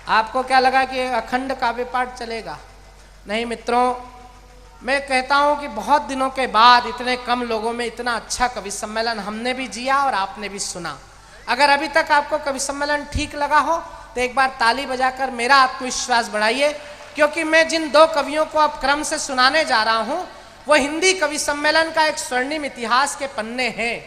आपको क्या लगा कि अखंड काव्य पाठ चलेगा? नहीं मित्रों, मैं कहता हूं कि बहुत दिनों के बाद इतने कम लोगों में इतना अच्छा कवि सम्मेलन हमने भी जिया और आपने भी सुना। अगर अभी तक आपको कवि सम्मेलन ठीक लगा हो तो एक बार ताली बजाकर मेरा आत्मविश्वास बढ़ाइए, क्योंकि मैं जिन दो कवियों को अब क्रम से सुनाने जा रहा हूं वो हिंदी कवि सम्मेलन का एक स्वर्णिम इतिहास के पन्ने हैं।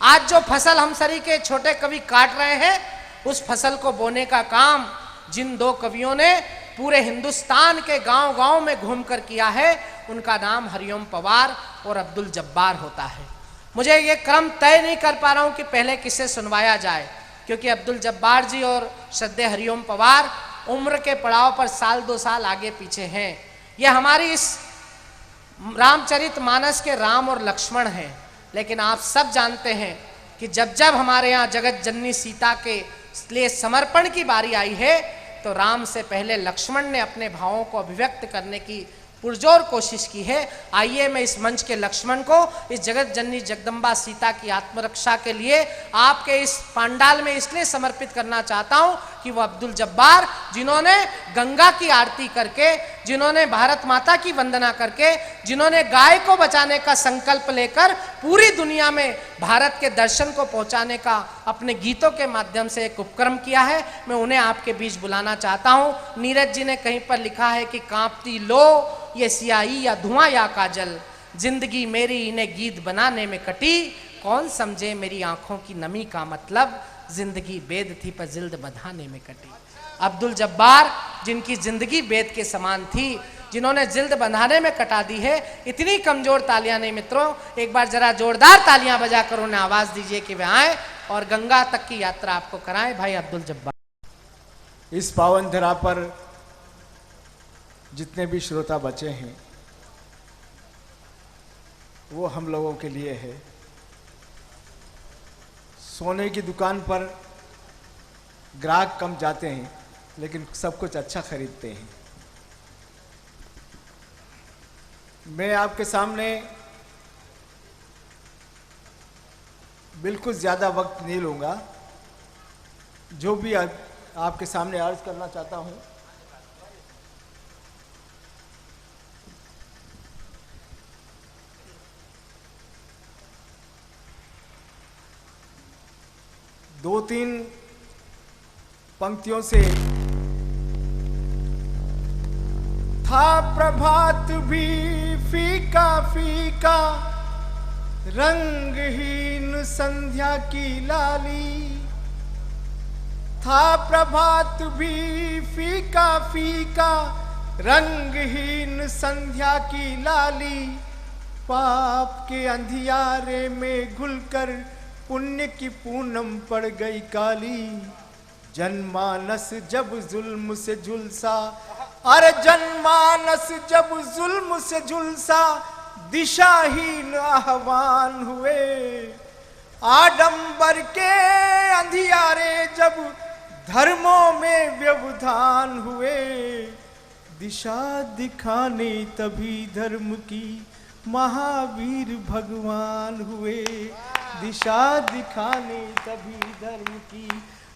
आज जो फसल हम सरी के छोटे कवि काट रहे हैं, उस फसल को बोने का काम जिन दो कवियों ने पूरे हिंदुस्तान के गांव-गांव में घूमकर किया है, उनका नाम हरिओम पवार और अब्दुल जब्बार होता है। मुझे ये क्रम तय नहीं कर पा रहा हूं कि पहले किसे सुनवाया जाए, क्योंकि अब्दुल जब्बार जी और श्रद्धेय हरिओम पवार उम्र के पड़ाव पर साल दो साल आगे पीछे हैं। ये हमारी इस रामचरितमानस के राम और लक्ष्मण हैं, लेकिन आप सब जानते हैं कि जब जब हमारे यहाँ जगत जननी सीता के लिए समर्पण की बारी आई है तो राम से पहले लक्ष्मण ने अपने भावों को अभिव्यक्त करने की पुरजोर कोशिश की है। आइए मैं इस मंच के लक्ष्मण को इस जगत जननी जगदम्बा सीता की आत्मरक्षा के लिए आपके इस पांडाल में इसलिए समर्पित करना चाहता हूं कि वो अब्दुल जब्बार, जिन्होंने गंगा की आरती करके, जिन्होंने भारत माता की वंदना करके, जिन्होंने गाय को बचाने का संकल्प लेकर पूरी दुनिया में भारत के दर्शन को पहुंचाने का अपने गीतों के माध्यम से एक उपक्रम किया है, मैं उन्हें आपके बीच बुलाना चाहता हूं। नीरज जी ने कहीं पर लिखा है कि कांपती लो ये सियाही या धुआं या काजल, जिंदगी मेरी इन्हें गीत बनाने में कटी, कौन समझे मेरी आंखों की नमी का मतलब, जिंदगी बेद थी पर जिल्द बंधाने में कटी। अब्दुल जब्बार, जिनकी जिंदगी बेद के समान थी, जिन्होंने जिल्द बंधाने में कटा दी है। इतनी कमजोर तालियां नहीं मित्रों, एक बार जरा जोरदार तालियां बजाकर उन्हें आवाज दीजिए कि वे आए और गंगा तक की यात्रा आपको कराएं। भाई अब्दुल जब्बार। इस पावन धरा पर जितने भी श्रोता बचे हैं वो हम लोगों के लिए है। सोने की दुकान पर ग्राहक कम जाते हैं, लेकिन सब कुछ अच्छा खरीदते हैं। मैं आपके सामने बिल्कुल ज़्यादा वक्त नहीं लूँगा। जो भी आपके सामने अर्ज करना चाहता हूँ, दो तीन पंक्तियों से। था प्रभात भी फीका फीका, रंगहीन संध्या की लाली। था प्रभात भी फीका फीका, रंगहीन संध्या की लाली। पाप के अंधियारे में घुलकर पुण्य की पूनम पड़ गई काली। जनमानस जब जुल्म से झुलसा, अरे जनमानस जब जुल्म से झुलसा, दिशाहीन आह्वान हुए। आडंबर के अंधियारे जब धर्मों में व्यवधान हुए। दिशा दिखाने तभी धर्म की महावीर भगवान हुए। दिशा दिखाने तभी धर्म की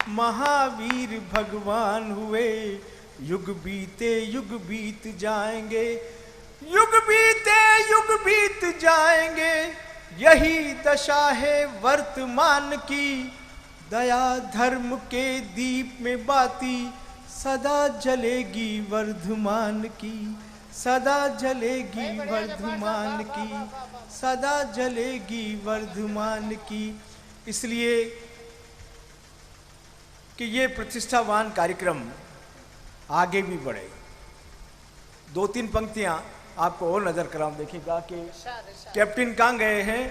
महावीर भगवान हुए। युग बीत जाएंगे, युग बीत जाएंगे, यही दशा है वर्तमान की। दया धर्म के दीप में बाती सदा जलेगी वर्धमान की। सदा जलेगी वर्धमान की, सदा जलेगी वर्धमान की। इसलिए कि ये प्रतिष्ठावान कार्यक्रम आगे भी बढ़े। दो तीन पंक्तियां आपको और नजर कराऊं। देखिएगा कि कैप्टन कहाँ गए हैं।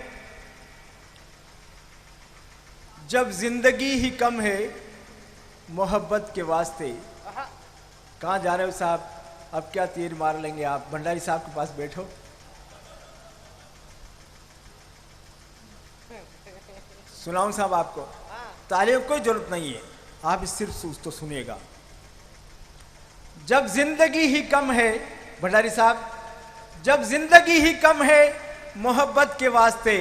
जब जिंदगी ही कम है मोहब्बत के वास्ते। कहाँ जा रहे हो साहब? अब क्या तीर मार लेंगे आप? भंडारी साहब के पास बैठो। सुनाऊं साहब आपको? तालियों की कोई जरूरत नहीं है, आप सिर्फ तो सुनिएगा। जब जिंदगी ही कम है, भंडारी साहब, जब जिंदगी ही कम है मोहब्बत के वास्ते,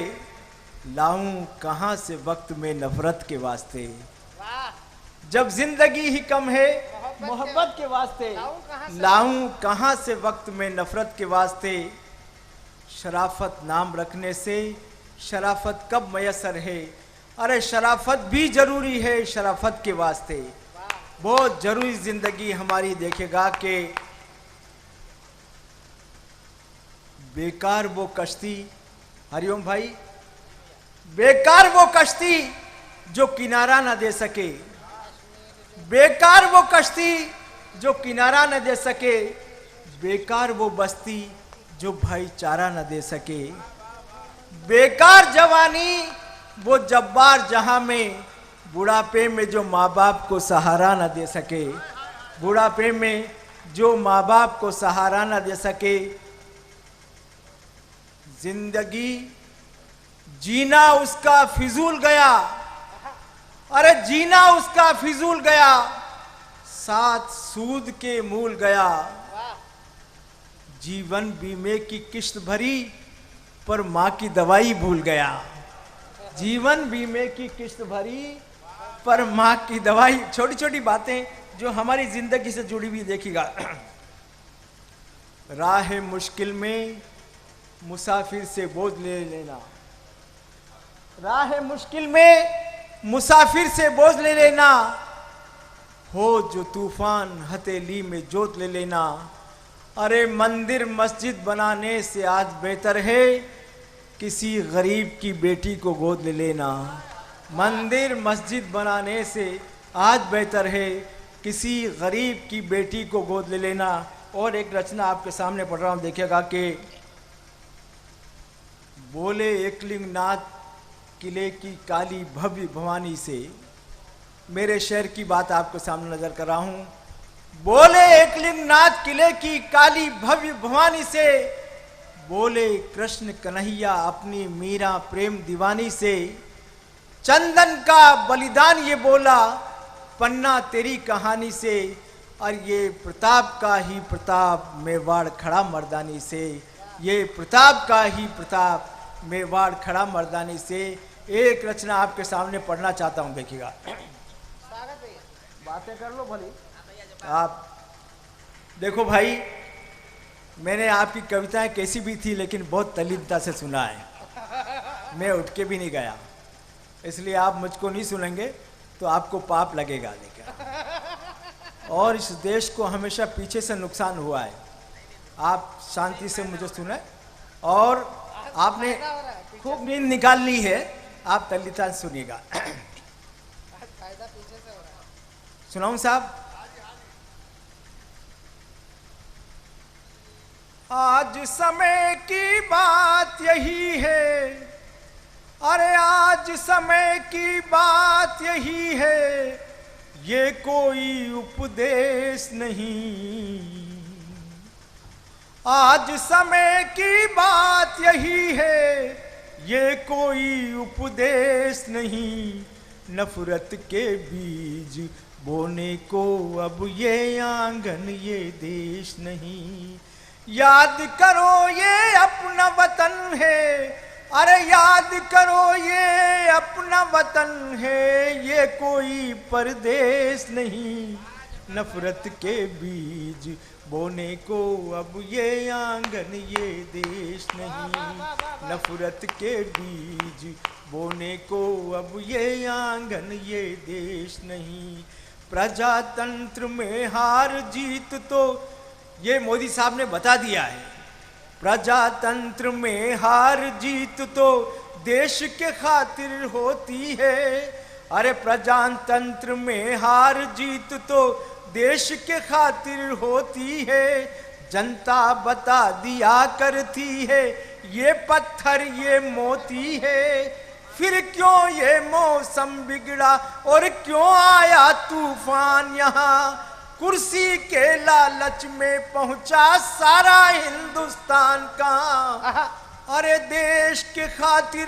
लाऊं कहां से वक्त में नफरत के वास्ते। जब जिंदगी ही कम है मोहब्बत के वास्ते लाऊं कहाँ से वक्त में नफरत के वास्ते। शराफत नाम रखने से शराफत कब मयसर है। अरे शराफत भी जरूरी है शराफत के वास्ते। बहुत जरूरी जिंदगी हमारी देखेगा कि बेकार वो कश्ती, हरिओम भाई, बेकार वो कश्ती जो किनारा न दे सके, बेकार वो कश्ती जो किनारा न दे सके, बेकार वो बस्ती जो भाईचारा न दे सके, बेकार जवानी वो जब्बार जहां में, बुढ़ापे में जो माँ बाप को सहारा न दे सके, बुढ़ापे में जो माँ बाप को सहारा न दे सके। जिंदगी जीना उसका फिजूल गया, अरे जीना उसका फिजूल गया, साथ सूद के मूल गया। जीवन बीमे की किश्त भरी पर माँ की दवाई भूल गया। जीवन बीमे की किश्त भरी पर माँ की दवाई। छोटी छोटी बातें जो हमारी जिंदगी से जुड़ी हुई देखिएगा। राह मुश्किल में मुसाफिर से बोझ ले लेना, राह मुश्किल में मुसाफिर से बोझ ले लेना, हो जो तूफान हथेली में जोत ले लेना। अरे मंदिर मस्जिद बनाने से आज बेहतर है किसी गरीब की बेटी को गोद ले लेना। मंदिर मस्जिद बनाने से आज बेहतर है किसी गरीब की बेटी को गोद ले लेना। और एक रचना आपके सामने पढ़ रहा हूं, देखिएगा कि बोले एकलिंगनाथ किले की काली भव्य भवानी से। मेरे शहर की बात आपको सामने नजर कर रहा हूं। बोले एकलिंगनाथ किले की काली भव्य भवानी से, बोले कृष्ण कन्हैया अपनी मीरा प्रेम दीवानी से। चंदन का बलिदान ये बोला पन्ना तेरी कहानी से, और ये प्रताप का ही प्रताप मेवाड़ खड़ा मर्दानी से। ये प्रताप का ही प्रताप मेवाड़ खड़ा मर्दानी से। एक रचना आपके सामने पढ़ना चाहता हूं, देखिएगा। बातें कर लो भली आप। देखो भाई, मैंने आपकी कविताएं कैसी भी थी लेकिन बहुत तल्लीनता से सुना है। मैं उठ के भी नहीं गया, इसलिए आप मुझको नहीं सुनेंगे तो आपको पाप लगेगा। देखिए, और इस देश को हमेशा पीछे से नुकसान हुआ है। आप शांति से मुझे सुने, और आपने खूब नींद निकाल ली है, आप तल्लीनता से सुनिएगा। सुनाऊं साहब? आज समय की बात यही है, अरे आज समय की बात यही है, ये कोई उपदेश नहीं। आज समय की बात यही है, ये कोई उपदेश नहीं। नफरत के बीज बोने को अब ये आंगन ये देश नहीं। याद करो ये अपना वतन है, अरे याद करो ये अपना वतन है, ये कोई परदेश नहीं। नफरत के बीज बोने को अब ये आंगन ये देश नहीं। नफरत के बीज बोने को अब ये आंगन ये देश नहीं। प्रजातंत्र में हार जीत तो ये मोदी साहब ने बता दिया है। प्रजातंत्र में हार जीत तो देश के खातिर होती है। अरे प्रजातंत्र में हार जीत तो देश के खातिर होती है। जनता बता दिया करती है ये पत्थर ये मोती है। फिर क्यों ये मौसम बिगड़ा और क्यों आया तूफान यहाँ। कुर्सी के लालच में पहुंचा सारा हिंदुस्तान का। अरे देश के खातिर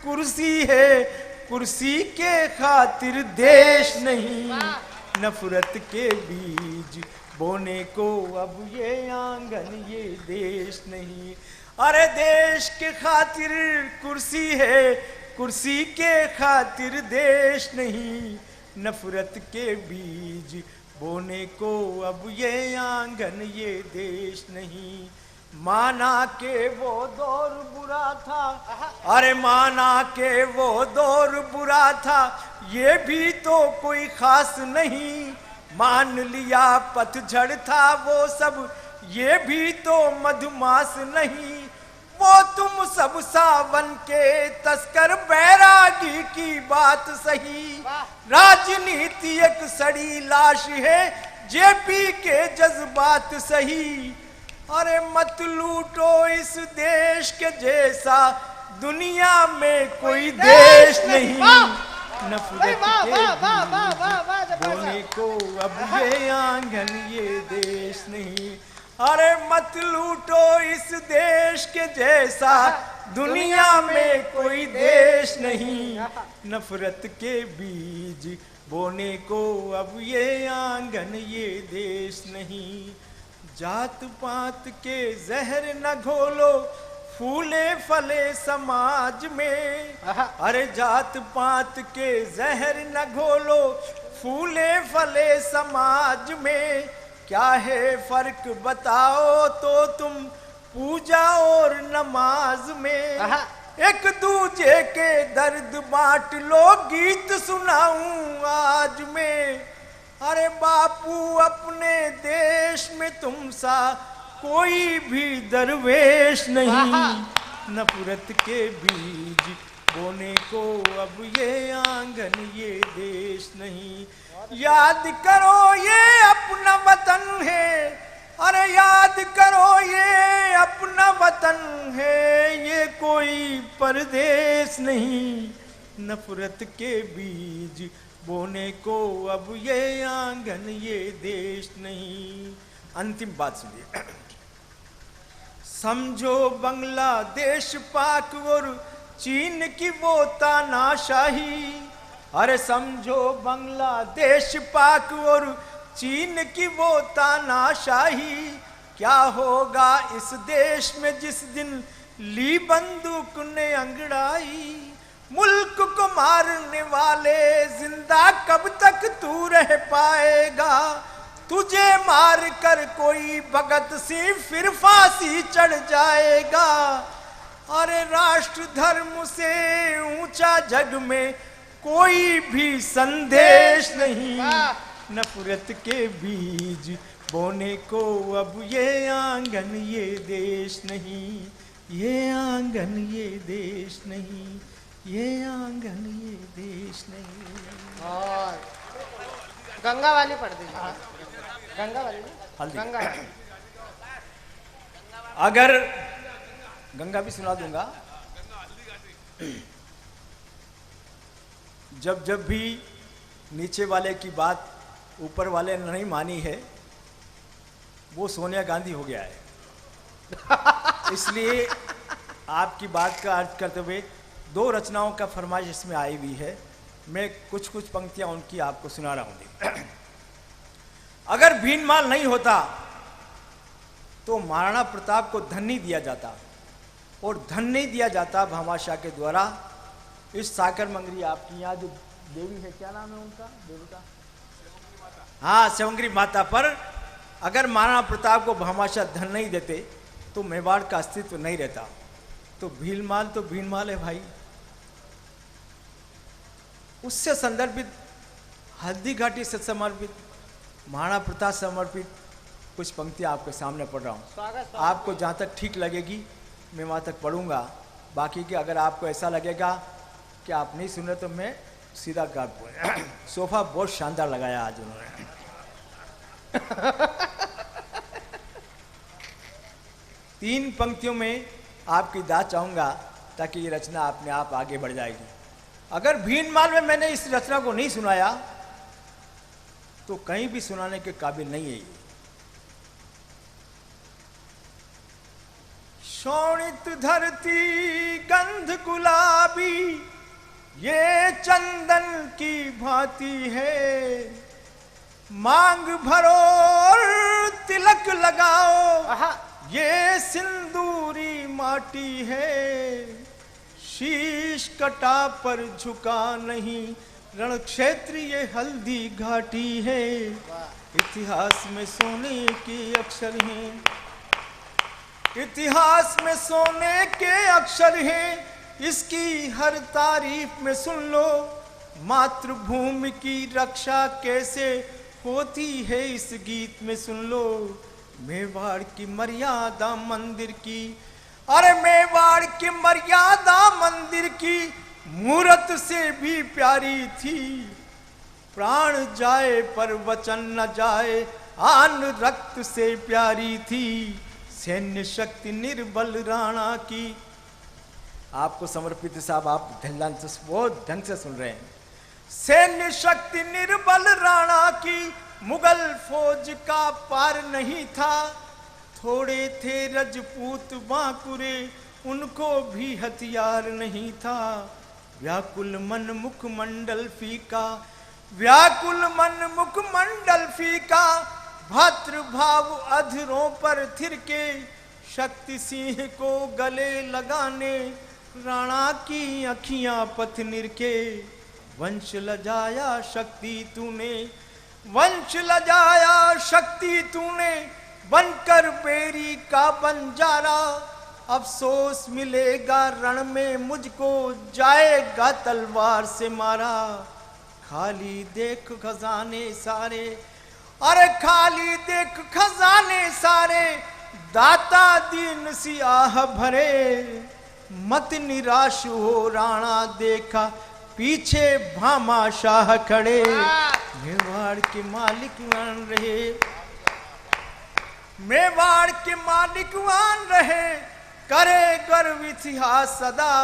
कुर्सी है, कुर्सी के खातिर देश नहीं। नफरत के बीज बोने को अब ये आंगन ये देश नहीं। अरे देश के खातिर कुर्सी है, कुर्सी के खातिर देश नहीं। नफरत के बीज बोने को अब ये आंगन ये देश नहीं। माना के वो दौर बुरा था, अरे माना के वो दौर बुरा था, ये भी तो कोई खास नहीं। मान लिया पतझड़ था वो सब, ये भी तो मधुमास नहीं। वो तुम सब सावन के तस्कर बैरागी की बात सही। राजनीति एक सड़ी लाश है, जेपी के जज्बात सही। अरे मत लूटो इस देश के जैसा, दुनिया में कोई देश नहीं। नफरत के बोने को अब ये आंगन ये देश नहीं। अरे मत लूटो इस देश के जैसा, दुनिया में कोई देश नहीं। नफरत के बीज बोने को अब ये आंगन ये देश नहीं। जात पात के जहर न घोलो, फूले फले समाज में। अरे जात पात के जहर न घोलो, फूले फले समाज में। क्या है फर्क बताओ तो तुम पूजा और नमाज में। एक दूजे के दर्द बांट लो, गीत सुनाऊं आज मैं। अरे बापू अपने देश में तुम सा कोई भी दरवेश नहीं। नफरत के बीज बोने को अब ये आंगन ये देश नहीं। याद करो ये अपना वतन है, अरे याद करो ये अपना वतन है, ये कोई परदेश नहीं। नफरत के बीज बोने को अब ये आंगन ये देश नहीं। अंतिम बात सुनिए। समझो बांग्लादेश पाक और चीन की वो तानाशाही। अरे समझो बांग्लादेश पाक और चीन की वो तानाशाही। क्या होगा इस देश में जिस दिन ली बंदूक ने अंगड़ाई। मुल्क को मारने वाले जिंदा कब तक तू रह पाएगा। तुझे मार कर कोई भगत सिंह फिर फांसी चढ़ जाएगा। अरे राष्ट्र धर्म से ऊंचा जग में कोई भी संदेश नहीं। नफरत के बीज बोने को अब ये आंगन ये देश नहीं। ये आंगन ये देश नहीं। ये आंगन ये देश नहीं। और गंगा वाली पढ़ दीजिए। गंगा वाली गंगा वाली। अगर गंगा भी सुना दूंगा। जब जब भी नीचे वाले की बात ऊपर वाले ने नहीं मानी है, वो सोनिया गांधी हो गया है। इसलिए आपकी बात का अर्थ करते हुए दो रचनाओं का फरमाइश इसमें आई हुई है। मैं कुछ कुछ पंक्तियां उनकी आपको सुना रहा हूं। अगर भीनमाल नहीं होता तो महाराणा प्रताप को धन नहीं दिया जाता, और धन नहीं दिया जाता भामाशाह के द्वारा। इस साकर मंगरी आपकी यहाँ जो देवी है, क्या नाम है उनका देवता? हाँ, सेवंगरी माता पर अगर महाराणा प्रताप को भामाशाह धन नहीं देते तो मेवाड़ का अस्तित्व नहीं रहता। तो भीनमाल है भाई। उससे संदर्भित हल्दी घाटी से समर्पित महाराणा प्रताप समर्पित कुछ पंक्तियां आपके सामने पढ़ रहा हूँ। आपको जहाँ तक ठीक लगेगी मैं वहाँ तक पढ़ूंगा। बाकी के अगर आपको ऐसा लगेगा कि आप नहीं सुन रहे तो मैं सीधा कर सोफा बहुत शानदार लगाया आज उन्होंने। तीन पंक्तियों में आपकी दाद चाहूंगा ताकि ये रचना अपने आप आगे बढ़ जाएगी। अगर भीनमाल में मैंने इस रचना को नहीं सुनाया तो कहीं भी सुनाने के काबिल नहीं है ये। शोणित धरती गंध गुलाबी, ये चंदन की भांति है। मांग भरो और तिलक लगाओ, ये सिंदूरी माटी है। शीश कटा पर झुका नहीं, रण क्षेत्र ये हल्दी घाटी है। इतिहास में सोने के अक्षर हैं, इतिहास में सोने के अक्षर हैं, इसकी हर तारीफ में सुन लो। मातृभूमि की रक्षा कैसे होती है इस गीत में सुन लो। मेवाड़ की मर्यादा मंदिर की, अरे मेवाड़ की मर्यादा मंदिर की मूरत से भी प्यारी थी। प्राण जाए पर वचन न जाए, आन रक्त से प्यारी थी। सैन्य शक्ति निर्बल राणा की, आपको समर्पित साहब, आप ध्यान से बहुत ढंग से सुन रहे हैं। सैन्य शक्ति निर्बल राणा की, मुगल फौज का पार नहीं था। थोड़े थे रजपूत बांकुरे, उनको भी हथियार नहीं था। व्याकुल मन मुखमंडल फीका, व्याकुल मन मुखमंडल फीका। भातृभाव अधरों पर थिरके, शक्ति सिंह को गले लगाने राणा की अखियां पथनिर के। वंश लजाया शक्ति तूने, वंश लजाया शक्ति तूने, बनकर बेरी का बंजारा। अफसोस मिलेगा रण में मुझको, जाएगा तलवार से मारा। खाली देख खजाने सारे, अरे खाली देख खजाने सारे, दाता दीन सियाह भरे। मत निराश हो राणा देखा, पीछे भामा शाह खड़े। मेवाड़ के मालिक मान रहे, मेवाड़ के मालिक मान रहे। करे गर्व इतिहास सदा,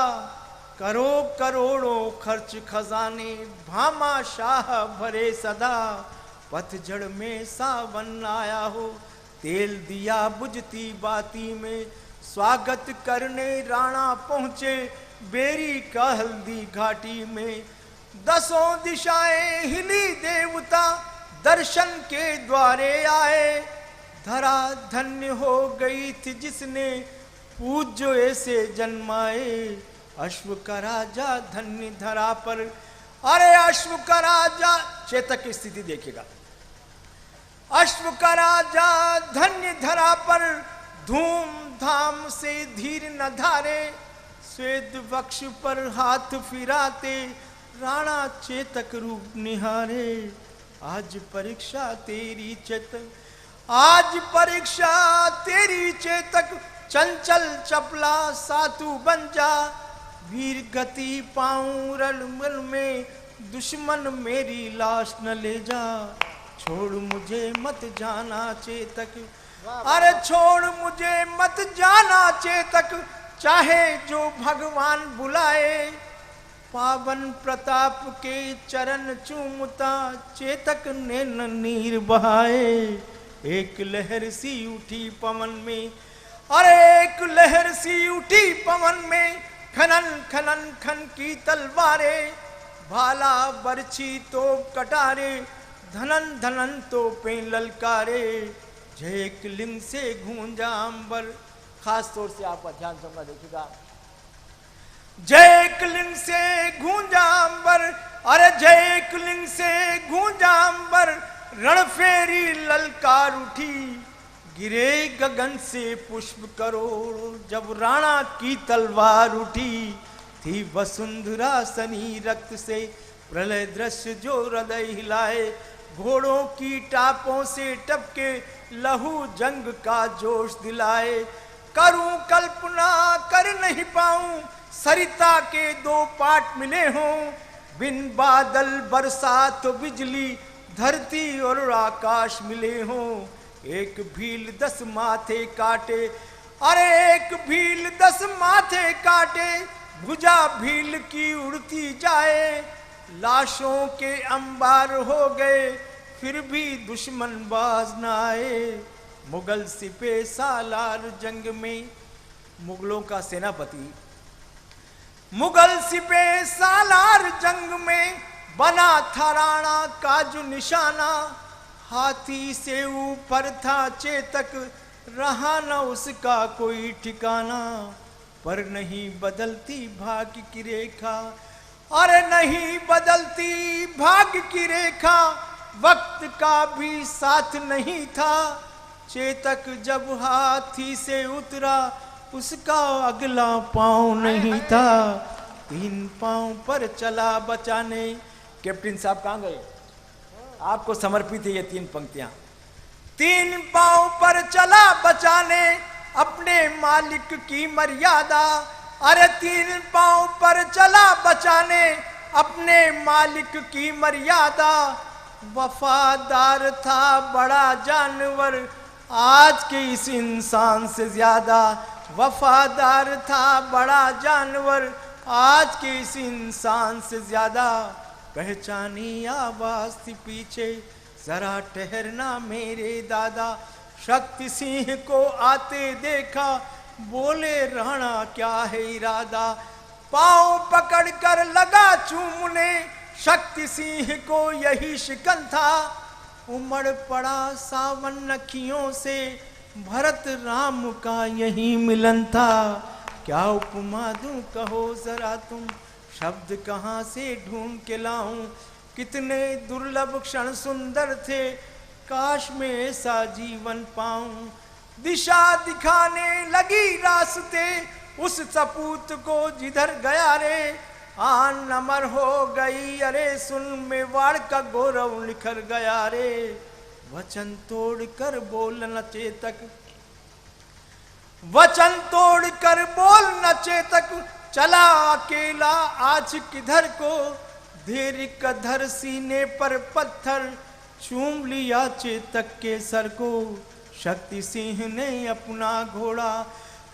करो करोड़ों खर्च खजाने, भामा शाह भरे सदा। पतझड़ में सावन आया हो, तेल दिया बुझती बाती में। स्वागत करने राणा पहुंचे, बेरी का हल्दी घाटी में। दसों दिशाएं हिली देवता, दर्शन के द्वारे आए। धरा धन्य हो गई थी जिसने, पूज्य ऐसे जन्माए। अश्व का राजा धन्य धरा पर, अरे अश्व का राजा, चेतक की स्थिति देखिएगा। अश्व का राजा धन्य धरा पर, धूमधाम से धीर न धारे। श्वेत वक्ष पर हाथ फिराते, राणा चेतक रूप निहारे। आज परीक्षा तेरी चेतक, आज परीक्षा तेरी चेतक। चंचल चपला सातु बन जा, वीर गति पाऊं रणमल में। दुश्मन मेरी लाश न ले जा, छोड़ मुझे मत जाना चेतक। अरे छोड़ मुझे मत जाना चेतक, चाहे जो भगवान बुलाए। पावन प्रताप के चरण चूमता, चेतक ने नीर बहाए। एक लहर सी उठी पवन में, अरे एक लहर सी उठी पवन में। खनन खनन खन की तलवारें, भाला बरछी तो कटारे। धनन धनन तो पे ललकारे, जय लिंग से गूंजा अंबर। खास तौर से आपका ध्यान दूंगा, देखिएगा। जय लिंग से गूंजा अंबर, अरे जय लिंग से गूंजा अंबर। रण फेरी ललकार उठी, गिरे गगन से पुष्प करोड़। जब राणा की तलवार उठी, थी वसुंधरा सनी रक्त से। प्रलय दृश्य जो हृदय हिलाए, घोड़ों की टापों से टपके। लहू जंग का जोश दिलाए। करूं कल्पना कर नहीं पाऊं, सरिता के दो पाट मिले हों। बिन बादल बरसात तो बिजली, धरती और आकाश मिले हों। एक भील 10 माथे काटे, अरे एक भील 10 माथे काटे। भुजा भील की उड़ती जाए, लाशों के अंबार हो गए। फिर भी दुश्मन बाज न आए। मुगल सिपे सालार जंग में, मुगलों का सेनापति मुगल सिपे सालार जंग में। बना था राणा का जो निशाना, हाथी से ऊपर था चेतक। रहा न उसका कोई ठिकाना, पर नहीं बदलती भाग्य की रेखा। अरे नहीं बदलती भाग्य की रेखा। वक्त का भी साथ नहीं था। चेतक जब हाथी से उतरा उसका अगला पांव नहीं था। 3 पांव पर चला बचाने। कैप्टन साहब कहाँ गए? आपको समर्पित है ये 3 पंक्तियां। 3 पांव पर चला बचाने अपने मालिक की मर्यादा। अरे 3 पांव पर चला बचाने अपने मालिक की मर्यादा। वफादार था बड़ा जानवर आज के इस इंसान से ज्यादा। वफादार था बड़ा जानवर आज के इस इंसान से ज्यादा। पहचानी आवाज थी पीछे, जरा ठहरना मेरे दादा। शक्ति सिंह को आते देखा, बोले राणा क्या है इरादा। पांव पकड़कर लगा चूमने, शक्ति सिंह को यही शिकन था। उमड़ पड़ा सावन अखियों से, भरत राम का यही मिलन था। क्या उपमा दूं कहो जरा तुम, शब्द कहाँ से ढूंढ के लाऊं। कितने दुर्लभ क्षण सुंदर थे, काश में ऐसा जीवन पाऊं। दिशा दिखाने लगी रास्ते उस सपूत को जिधर गया रे। आन अमर हो गई अरे सुन, मेवाड़ का गौरव निखर गया रे। वचन तोड़ कर बोल न चेतक, वचन तोड़ कर बोल न चेतक। चला अकेला आज किधर को, धीर कधर सीने पर पत्थर चूम लिया चेतक के सर को। शक्ति सिंह ने अपना घोड़ा,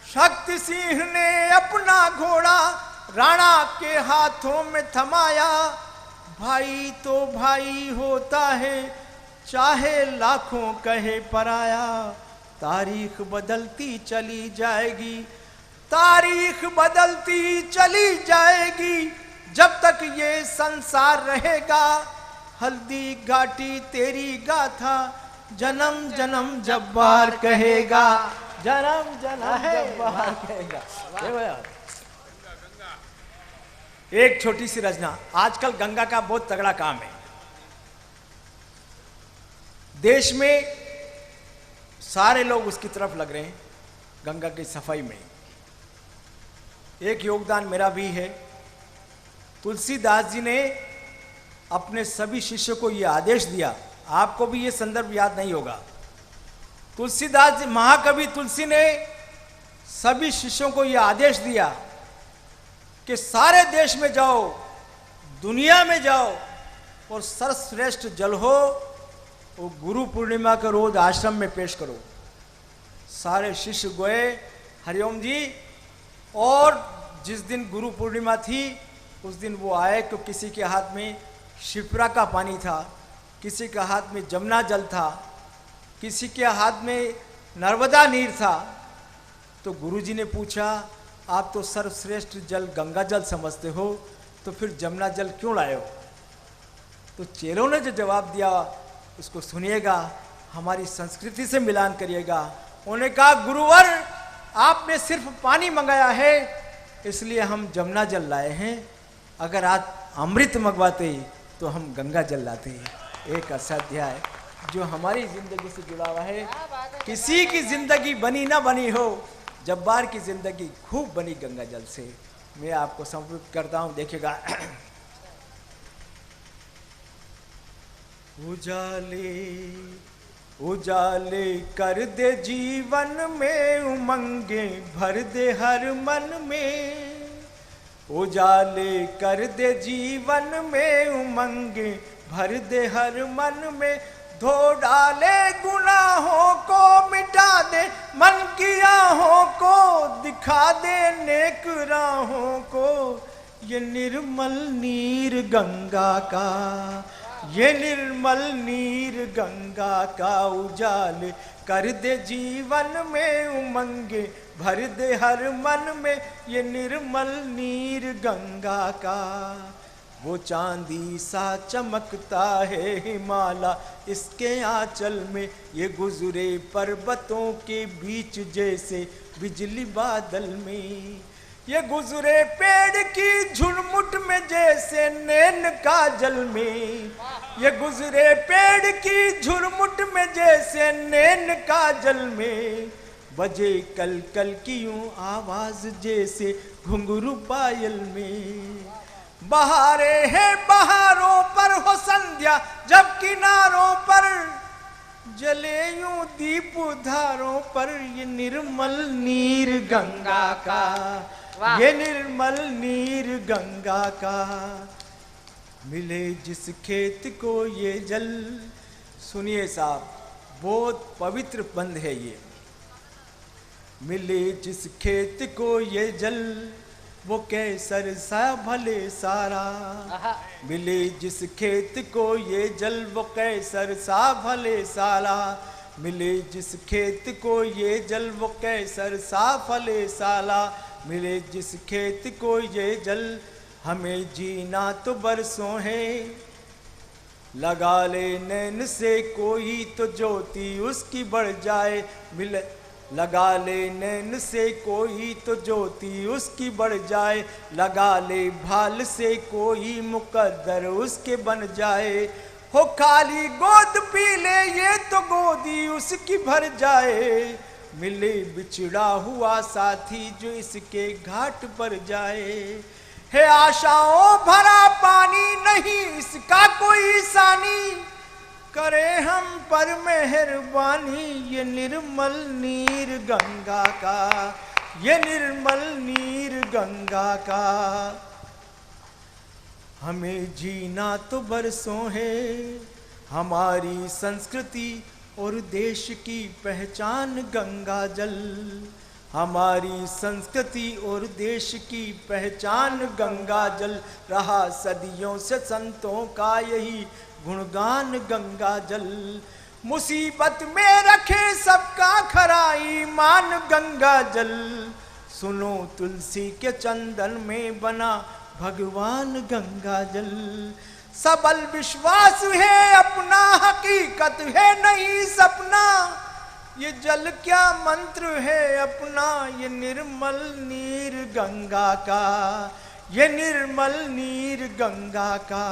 शक्ति सिंह ने अपना घोड़ा राणा के हाथों में थमाया। भाई तो भाई होता है चाहे लाखों कहे पराया। तारीख बदलती चली जाएगी, तारीख बदलती चली जाएगी, जब तक ये संसार रहेगा। हल्दी घाटी तेरी गाथा जन्म जन्म जब्बार कहेगा, जन्म जन्म जब्बार कहेगा। एक छोटी सी रचना। आजकल गंगा का बहुत तगड़ा काम है। देश में सारे लोग उसकी तरफ लग रहे हैं, गंगा की सफाई में। एक योगदान मेरा भी है। तुलसीदास जी ने अपने सभी शिष्यों को यह आदेश दिया, आपको भी यह संदर्भ याद नहीं होगा। तुलसीदास जी, महाकवि तुलसी ने सभी शिष्यों को यह आदेश दिया कि सारे देश में जाओ, दुनिया में जाओ और सर्वश्रेष्ठ जल हो वो गुरु पूर्णिमा का रोज आश्रम में पेश करो। सारे शिष्य गए, हरिओम जी। और जिस दिन गुरु पूर्णिमा थी उस दिन वो आए तो किसी के हाथ में शिप्रा का पानी था, किसी के हाथ में जमुना जल था, किसी के हाथ में नर्मदा नीर था। तो गुरुजी ने पूछा, आप तो सर्वश्रेष्ठ जल गंगा जल समझते हो, तो फिर जमुना जल क्यों लाए हो? तो चेलों ने जो जवाब दिया उसको सुनिएगा, हमारी संस्कृति से मिलान करिएगा। उन्होंने कहा, गुरुवर आपने सिर्फ पानी मंगाया है इसलिए हम जमुना जल लाए हैं, अगर आप अमृत मंगवाते तो हम गंगा जल लाते। एक अध्याय जो हमारी जिंदगी से जुड़ा हुआ है। किसी की जिंदगी बनी ना बनी हो, जब्बार की जिंदगी खूब बनी गंगा जल से। मैं आपको समर्पित करता हूं, देखिएगा। उजाले उजाले कर दे जीवन में, उमंगे भर दे हर मन में। उजाले कर दे जीवन में, उमंगे भर दे हर मन में। धो डाले गुनाहों को, मिटा दे मन की आहों को, दिखा दे नेक राहों को। ये निर्मल नीर गंगा का, ये निर्मल नीर गंगा का। उजाले कर दे जीवन में, उमंगे भर दे हर मन में। ये निर्मल नीर गंगा का। वो चांदी सा चमकता है हिमालय इसके आंचल में। ये गुजरे पर्वतों के बीच जैसे बिजली बादल में। ये गुजरे पेड़ की झुरमुट में जैसे नैन का जल में, ये गुजरे पेड़ की झुरमुट में जैसे नैन का जल में, बजे कल कल की यूं आवाज जैसे घुंघरू पायल में। बहारे हैं बहारों पर हो संध्या जब किनारों पर जले यूं दीप धारों पर, ये निर्मल नीर गंगा का, ये निर्मल नीर गंगा का। मिले जिस खेत को ये जल, सुनिए साहब बहुत पवित्र बंद है ये। मिले जिस खेत को ये जल, वो कैसर सा भले सारा। मिले जिस खेत को ये जल, वो कैसर सा भले सारा। मिले जिस खेत को ये जल, वो कैसर सा भले साला। मिले जिस खेत को ये जल, हमें जीना तो बरसों है। लगा ले नैन से कोई तो ज्योति उसकी बढ़ जाए। मिले लगा ले नैन से कोई तो ज्योति उसकी बढ़ जाए। लगा ले भाल से कोई मुकद्दर उसके बन जाए। हो खाली गोद पी ले ये तो गोदी उसकी भर जाए। मिले बिछड़ा हुआ साथी जो इसके घाट पर जाए। है आशाओं भरा पानी नहीं इसका कोई सानी, करे हम पर मेहरबानी ये निर्मल नीर गंगा का, ये निर्मल नीर गंगा का। हमें जीना तो बरसों है, हमारी संस्कृति और देश की पहचान गंगा जल। हमारी संस्कृति और देश की पहचान गंगा जल। रहा सदियों से संतों का यही गुणगान गंगा जल। मुसीबत में रखे सबका खरा ईमान गंगा जल। सुनो तुलसी के चंदन में बना भगवान गंगा जल। सबल विश्वास है अपना, हकीकत है नहीं सपना। ये जल क्या मंत्र है अपना, ये निर्मल नीर गंगा का, ये निर्मल नीर गंगा का।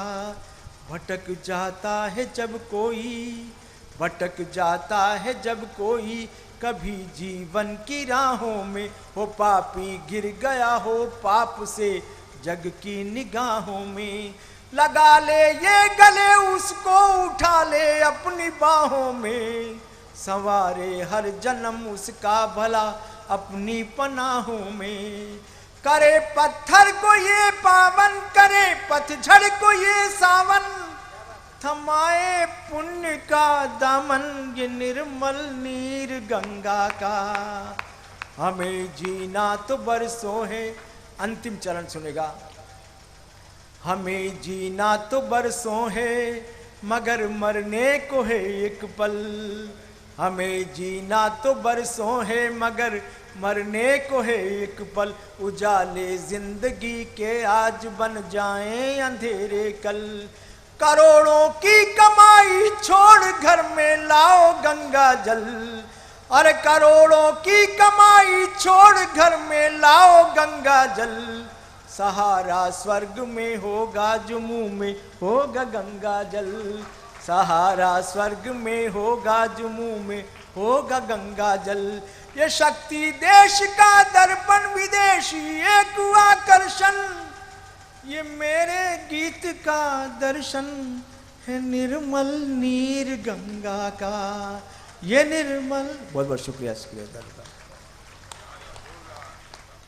भटक जाता है जब कोई, भटक जाता है जब कोई, कभी जीवन की राहों में हो पापी गिर गया हो पाप से जग की निगाहों में। लगा ले ये गले उसको, उठा ले अपनी बाहों में। संवारे हर जन्म उसका भला अपनी पनाहों में। करे पत्थर को ये पावन, करे पतझड़ को ये सावन। थमाए पुण्य का दामन ये निर्मल नीर गंगा का। हमें जीना तो बरसों है, अंतिम चरण सुनेगा। हमें जीना तो बरसों है, मगर मरने को है एक पल। हमें जीना तो बरसों है, मगर मरने को है एक पल। उजाले जिंदगी के आज बन जाएं अंधेरे कल। करोड़ों की कमाई छोड़ घर में लाओ गंगा जल। और करोड़ों की कमाई छोड़ घर में लाओ गंगा जल। सहारा स्वर्ग में होगा जो मुंह में होगा गंगा जल। सहारा स्वर्ग में होगा जो मुंह में होगा गंगा जल। ये शक्ति देश का दर्पण, विदेशी एक आकर्षण। ये मेरे गीत का दर्शन है निर्मल नीर गंगा का, ये निर्मल। बहुत बहुत शुक्रिया, शुक्रिया।